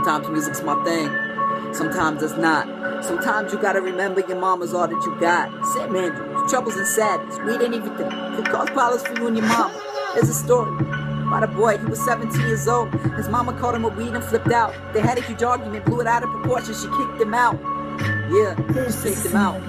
Sometimes music's my thing, sometimes it's not. Sometimes you gotta remember your mama's all that you got. Sam Andrews, troubles and sadness, weed ain't everything. Could cause problems for you and your mama. There's a story about a boy, he was 17 years old. His mama caught him with weed and flipped out. They had a huge argument, blew it out of proportion, she kicked him out. Yeah, she kicked him out.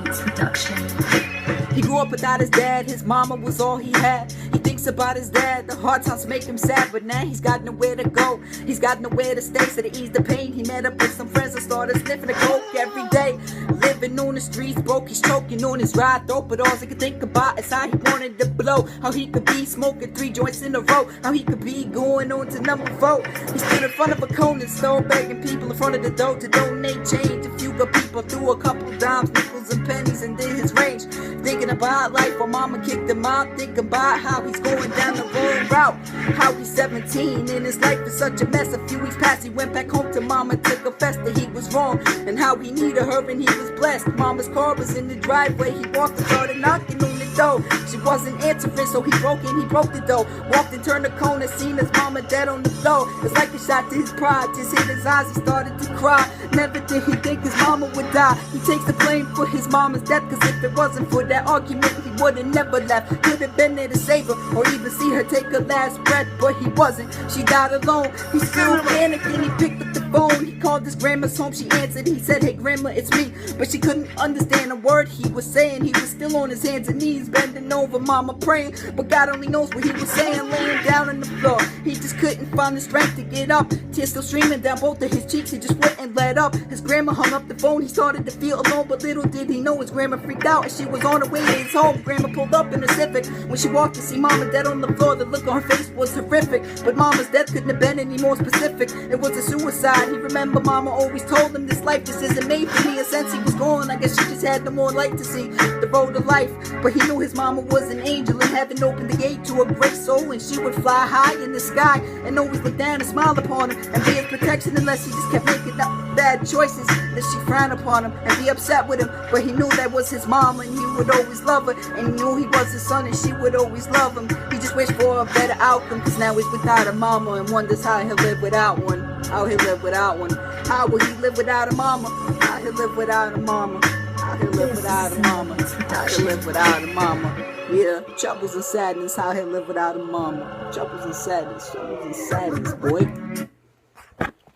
He grew up without his dad, his mama was all he had. He thinks about his dad, the hard times make him sad. But now he's got nowhere to go, he's got nowhere to stay. So to ease the pain, he met up with some friends and started sniffing the coke every day. Living on the streets, broke, he's choking on his ride throat. But all he could think about is how he wanted to blow. How he could be smoking 3 joints in a row. How he could be going on to number 4. He stood in front of a corner store, begging people in front of the door to donate change. A few good people threw a couple dimes, nickels and pennies and did his range. Thinking about life, while mama kicked him out. Thinking about how he's going down the wrong route. How he's 17 and his life is such a mess. A few weeks past, he went back home to mama to confess that he was wrong and how he needed her and he was blessed. Mama's car was in the driveway. He walked and started knocking on the door. She wasn't answering, so he broke the door. Walked and turned the corner, seen his mama dead on the floor. It's like a shot to his pride, just hit his eyes, he started to cry. Never did he think his mama would die. He takes the blame for his mama's death, cause if it wasn't for that argument, he would've never left. Could've been there to save her, or even see her take her last breath, but he wasn't. She died alone. He still panicking, he picked up the phone. He called his grandma's home, she answered. He said, "Hey grandma, it's me." But she couldn't understand a word he was saying. He was still on his hands and knees, bending over, mama praying, but God only knows what he was saying. Laying down on the floor, he just couldn't find the strength to get up. Tears still streaming down both of his cheeks, he just wouldn't let up. His grandma hung up the phone, he started to feel alone, but little did he know his grandma freaked out and she was on her way to his home. Grandma pulled up in a Civic. When she walked to see mama dead on the floor, the look on her face was horrific. But mama's death couldn't have been any more specific. It was a suicide. He remembered mama always told him, this life just isn't made for me. And since he was gone, I guess she just had no more light to see the road of life. But he knew his mama was an angel and heaven opened the gate to a great soul, and she would fly high in the sky and always look down and smile upon him and be his protection, unless he just kept making bad choices. That she frowned upon him and be upset with him. But he knew that was his mama and he would always love her, and he knew he was his son and she would always love him. He just wished for a better outcome, cause now he's without a mama and wonders how he'll live without one. How he'll live without one. How will he live without a mama? How he'll live without a mama? How he'll live without a mama? How he'll live without a mama? Yeah, troubles and sadness, how he'll live without a mama. Troubles and sadness, boy.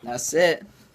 That's it.